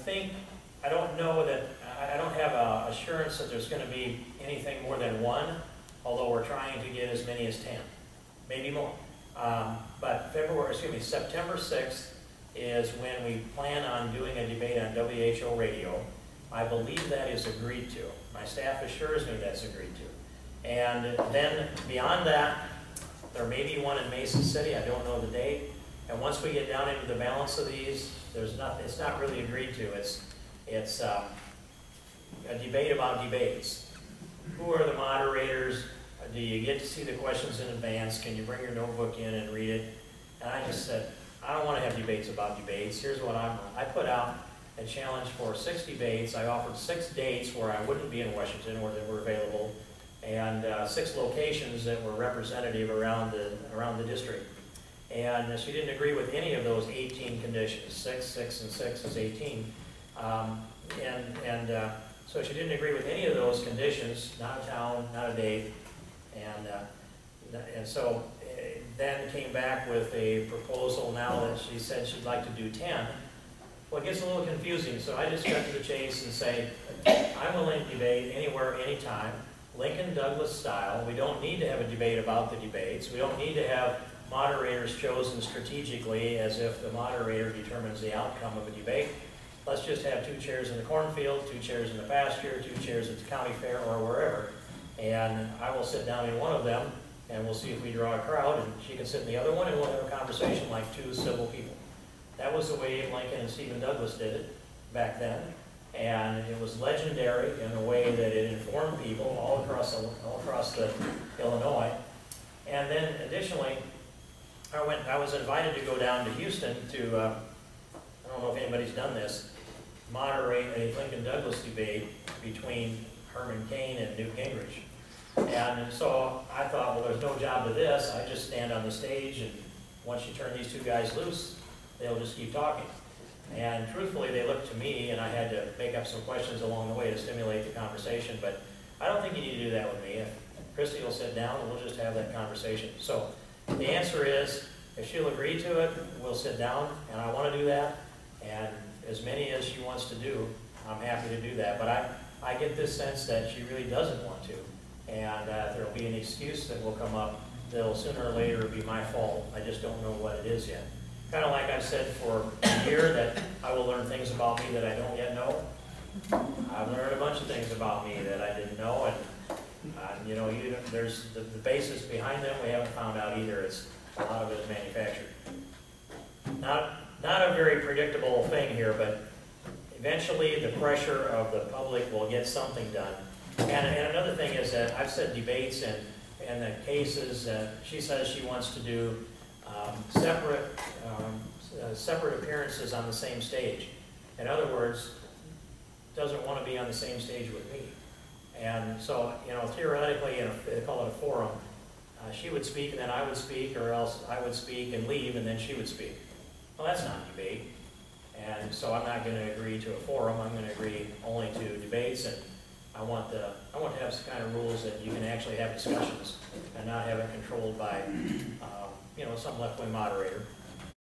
think, I don't know that, I don't have assurance that there's going to be anything more than one, although we're trying to get as many as 10, maybe more. But September 6th is when we plan on doing a debate on WHO radio. I believe that is agreed to. My staff assures me that's agreed to. And then beyond that, there may be one in Mason City. I don't know the date. And once we get down into the balance of these, it's not really agreed to. It's a debate about debates. Who are the moderators? Do you get to see the questions in advance? Can you bring your notebook in and read it? And I just said, I don't want to have debates about debates. Here's what I put out a challenge for 6 debates. I offered 6 dates where I wouldn't be in Washington or that were available, and 6 locations that were representative around the district. And she didn't agree with any of those 18 conditions. 6, 6, and 6 is 18. So she didn't agree with any of those conditions, not a town, not a date. And so then came back with a proposal now that she said she'd like to do 10. Well, it gets a little confusing, so I just cut to the chase and say, I'm willing to debate anywhere, anytime, Lincoln Douglas style. We don't need to have a debate about the debates. We don't need to have moderators chosen strategically as if the moderator determines the outcome of a debate. Let's just have 2 chairs in the cornfield, 2 chairs in the pasture, 2 chairs at the county fair or wherever. And I will sit down in one of them, and we'll see if we draw a crowd, and she can sit in the other one, and we'll have a conversation like 2 civil people. That was the way Lincoln and Stephen Douglas did it back then, and it was legendary in the way that it informed people all across the Illinois. And then additionally, I was invited to go down to Houston to, I don't know if anybody's done this, moderate a Lincoln Douglas debate between Herman Cain and Newt Gingrich. And so I thought, well, there's no job to this. I just stand on the stage, and once you turn these 2 guys loose, they'll just keep talking. And truthfully, they looked to me, and I had to make up some questions along the way to stimulate the conversation. But I don't think you need to do that with me. If Christie will sit down, and we'll just have that conversation. So the answer is, if she'll agree to it, we'll sit down, and I want to do that. And as many as she wants to do, I'm happy to do that. But I get this sense that she really doesn't want to. And there'll be an excuse that will come up that'll sooner or later be my fault. I just don't know what it is yet. Kind of like I've said for a year that I will learn things about me that I don't yet know. I've learned a bunch of things about me that I didn't know, and you know, there's the basis behind them we haven't found out either. It's a lot of it is manufactured. Not a very predictable thing here, but eventually the pressure of the public will get something done. And another thing is that I've said debates and the cases, she says she wants to do separate appearances on the same stage. In other words, doesn't want to be on the same stage with me. And so, you know, theoretically, they call it a forum, she would speak and then I would speak, or else I would speak and leave and then she would speak. Well, that's not a debate. And so I'm not going to agree to a forum. I'm going to agree only to debates, and I want to have some kind of rules that you can actually have discussions and not have it controlled by, you know, some left-wing moderator.